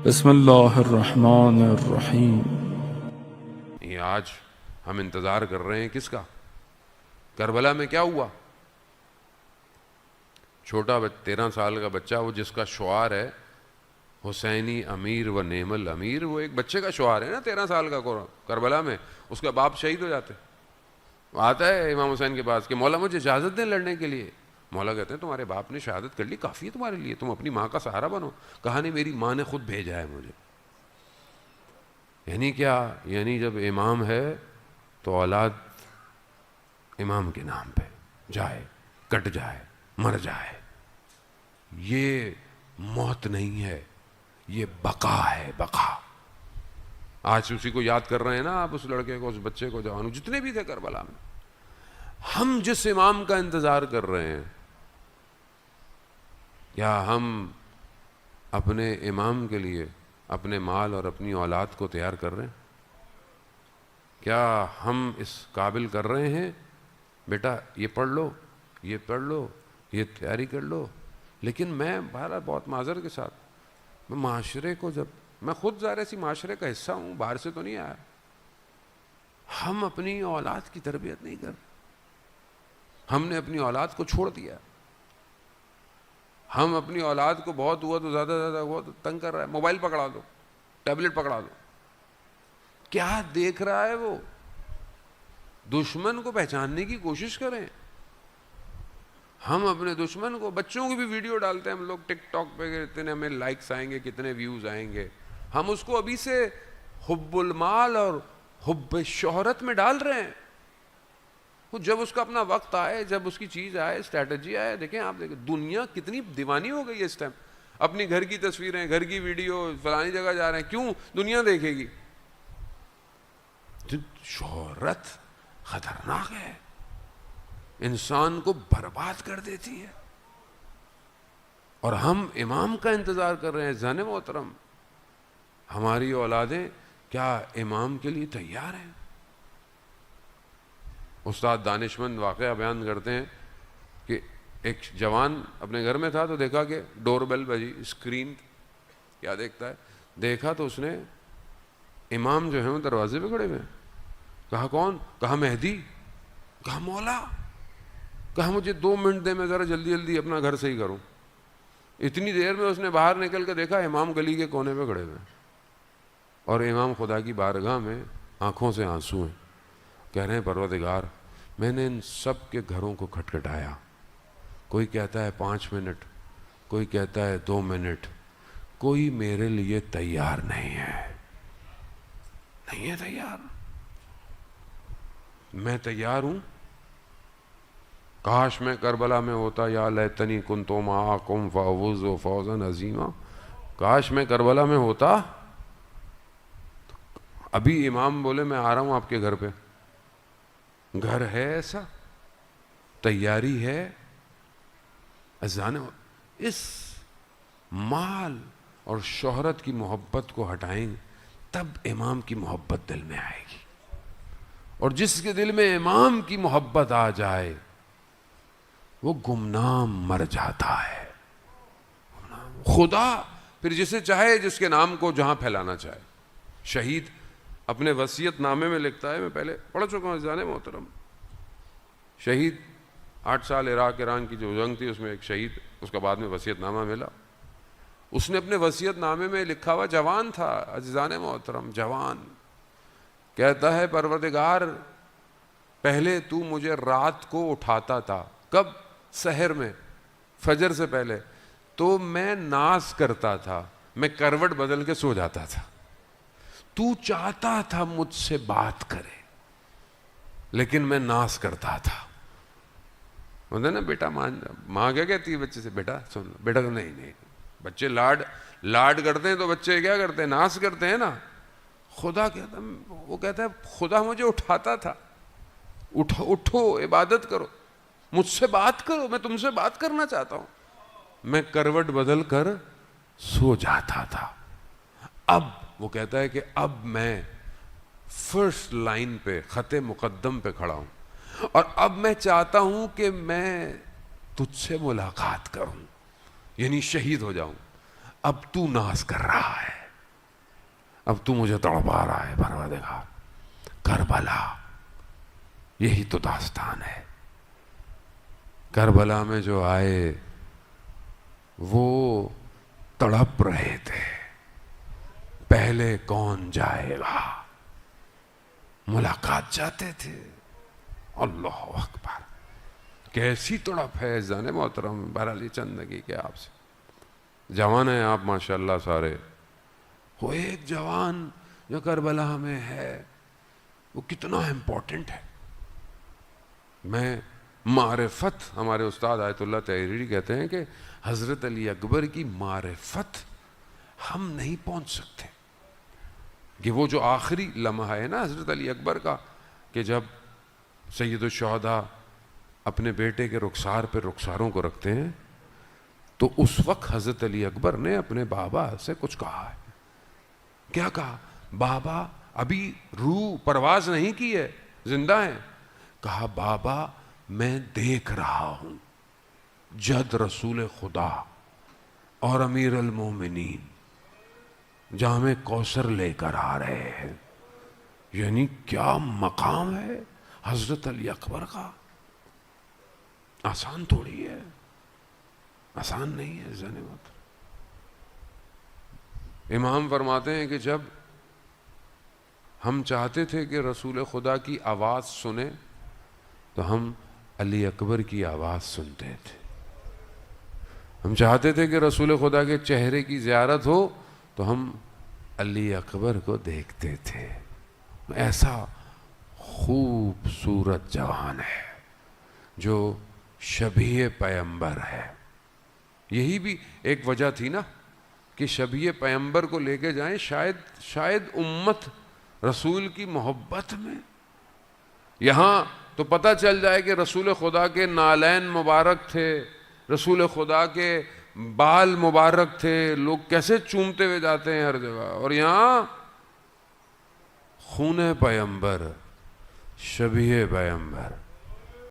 بسم اللہ الرحمن الرحیم۔ یہ آج ہم انتظار کر رہے ہیں کس کا؟ کربلا میں کیا ہوا؟ چھوٹا 13 سال کا بچہ، وہ جس کا شعار ہے حسینی امیر و نعم الامیر، وہ ایک بچے کا شعار ہے نا 13 سال کا۔ کربلا میں اس کا باپ شہید ہو جاتے، آتا ہے امام حسین کے پاس کہ مولا مجھے اجازت دیں لڑنے کے لیے۔ مولا کہتے ہیں تمہارے باپ نے شہادت کر لی، کافی ہے تمہارے لیے، تم اپنی ماں کا سہارا بنو۔ کہا نہیں، میری ماں نے خود بھیجا ہے مجھے۔ یعنی کیا؟ یعنی جب امام ہے تو اولاد امام کے نام پہ جائے، کٹ جائے، مر جائے۔ یہ موت نہیں ہے، یہ بقا ہے، بقا۔ آج اسی کو یاد کر رہے ہیں نا آپ، اس لڑکے کو، اس بچے کو، جوانوں، جتنے بھی تھے کربلا میں۔ ہم جس امام کا انتظار کر رہے ہیں، کیا ہم اپنے امام کے لیے اپنے مال اور اپنی اولاد کو تیار کر رہے ہیں؟ کیا ہم اس قابل کر رہے ہیں بیٹا یہ پڑھ لو، یہ پڑھ لو، یہ تیاری کر لو؟ لیکن میں بہرحال بہت معذر کے ساتھ، میں معاشرے کو، جب میں خود ظاہر اسی معاشرے کا حصہ ہوں، باہر سے تو نہیں آیا، ہم اپنی اولاد کی تربیت نہیں کر رہے۔ ہم نے اپنی اولاد کو چھوڑ دیا۔ ہم اپنی اولاد کو بہت ہوا تو زیادہ بہت تنگ کر رہا ہے، موبائل پکڑا دو، ٹیبلٹ پکڑا دو۔ کیا دیکھ رہا ہے وہ؟ دشمن کو پہچاننے کی کوشش کریں۔ ہم اپنے دشمن کو، بچوں کی بھی ویڈیو ڈالتے ہیں ہم لوگ ٹک ٹاک پہ، کتنے ہمیں لائکس آئیں گے، کتنے ویوز آئیں گے، ہم اس کو ابھی سے حب المال اور حب شہرت میں ڈال رہے ہیں۔ جب اس کا اپنا وقت آئے، جب اس کی چیز آئے، اسٹریٹجی آئے، دیکھیں آپ، دیکھیں دنیا کتنی دیوانی ہو گئی ہے اس ٹائم۔ اپنی گھر کی تصویریں، گھر کی ویڈیو، فلانی جگہ جا رہے ہیں، کیوں؟ دنیا دیکھے گی۔ شہرت خطرناک ہے، انسان کو برباد کر دیتی ہے۔ اور ہم امام کا انتظار کر رہے ہیں۔ ذہن محترم، ہماری اولادیں کیا امام کے لیے تیار ہیں؟ استاد دانشمند واقعہ بیان کرتے ہیں کہ ایک جوان اپنے گھر میں تھا تو دیکھا کہ ڈور بیل بجی، اسکرین، کیا دیکھتا ہے؟ دیکھا تو اس نے امام جو ہیں وہ دروازے پہ کھڑے ہوئے ہیں۔ کہا کون؟ کہا مہدی۔ کہا مولا۔ کہا مجھے 2 منٹ دے، میں ذرا جلدی جلدی اپنا گھر صحیح کروں۔ اتنی دیر میں اس نے باہر نکل کے دیکھا امام گلی کے کونے پہ کھڑے ہوئے ہیں، اور امام خدا کی بارگاہ میں آنکھوں سے آنسو ہیں، کہہ رہے ہیں پروردگار میں نے ان سب کے گھروں کو کھٹکھٹایا، کوئی کہتا ہے 5 منٹ، کوئی کہتا ہے 2 منٹ، کوئی میرے لیے تیار نہیں ہے، نہیں ہے تیار۔ میں تیار ہوں۔ کاش میں کربلا میں ہوتا، یا لیتنی کنت معکم فافوز فوزا عظیما۔ کاش میں کربلا میں ہوتا۔ ابھی امام بولے میں آ رہا ہوں آپ کے گھر پہ، گھر ہے ایسا، تیاری ہے۔ اس مال اور شہرت کی محبت کو ہٹائیں، تب امام کی محبت دل میں آئے گی۔ اور جس کے دل میں امام کی محبت آ جائے وہ گمنام مر جاتا ہے۔ خدا پھر جسے چاہے، جس کے نام کو جہاں پھیلانا چاہے۔ شہید اپنے وصیت نامے میں لکھتا ہے، میں پہلے پڑھ چکا ہوں عزیزان محترم، شہید 8 سال عراق ایران کی جو جنگ تھی، اس میں ایک شہید، اس کا بعد میں وصیت نامہ ملا، اس نے اپنے وصیت نامے میں لکھا ہوا، جوان تھا عزیزان محترم، جوان، کہتا ہے پروردگار پہلے تو مجھے رات کو اٹھاتا تھا، کب؟ سحر میں، فجر سے پہلے، تو میں ناز کرتا تھا، میں کروٹ بدل کے سو جاتا تھا، تو چاہتا تھا مجھ سے بات کرے لیکن میں ناز کرتا تھا۔ ہوتا نا بیٹا، ماں کیا کہتی ہے بچے سے؟ بیٹا سن لو، بیٹا تو نہیں، بچے لاڈ کرتے ہیں تو بچے کیا کرتے ہیں؟ ناز کرتے ہیں نا۔ خدا کہتا، وہ کہتا ہے خدا مجھے اٹھاتا تھا، اٹھو عبادت کرو، مجھ سے بات کرو، میں تم سے بات کرنا چاہتا ہوں۔ میں کروٹ بدل کر سو جاتا تھا، اب وہ کہتا ہے کہ اب میں فرسٹ لائن پہ، خط مقدم پہ کھڑا ہوں، اور اب میں چاہتا ہوں کہ میں تجھ سے ملاقات کروں، یعنی شہید ہو جاؤں۔ اب تو ناز کر رہا ہے، اب تو مجھے تڑپا رہا ہے پروردگار. کربلا یہی تو داستان ہے. کربلا میں جو آئے وہ تڑپ رہے تھے. پہلے کون جائے گا؟ ملاقات چاہتے تھے. اللہ اکبر، کیسی تڑپ ہے عزیزان محترم. بہرحال چند دقیقے آپ سے. جوان ہیں آپ ماشاءاللہ سارے. وہ ایک جوان جو کربلا میں ہے وہ کتنا امپورٹنٹ ہے. میں معرفت، ہمارے استاد آیت اللہ تحریری کہتے ہیں کہ حضرت علی اکبر کی معرفت ہم نہیں پہنچ سکتے. کہ وہ جو آخری لمحہ ہے نا حضرت علی اکبر کا، کہ جب سید الشہداء اپنے بیٹے کے رخسار پہ رخساروں کو رکھتے ہیں، تو اس وقت حضرت علی اکبر نے اپنے بابا سے کچھ کہا ہے. کیا کہا؟ بابا ابھی روح پرواز نہیں کی ہے، زندہ ہیں. کہا بابا میں دیکھ رہا ہوں جد رسول خدا اور امیر المومنین جام کوثر لے کر آ رہے ہیں. یعنی کیا مقام ہے حضرت علی اکبر کا. آسان تھوڑی ہے، آسان نہیں ہے زنمت. امام فرماتے ہیں کہ جب ہم چاہتے تھے کہ رسول خدا کی آواز سنیں تو ہم علی اکبر کی آواز سنتے تھے. ہم چاہتے تھے کہ رسول خدا کے چہرے کی زیارت ہو تو ہم علی اکبر کو دیکھتے تھے. ایسا خوبصورت جوان ہے جو شبیہ پیمبر ہے. یہی بھی ایک وجہ تھی نا کہ شبیہ پیمبر کو لے کے جائیں. شاید امت رسول کی محبت میں یہاں تو پتہ چل جائے کہ رسول خدا کے نالین مبارک تھے، رسول خدا کے بال مبارک تھے، لوگ کیسے چومتے ہوئے جاتے ہیں ہر جگہ. اور یہاں خون پیمبر، شبیہ پیمبر.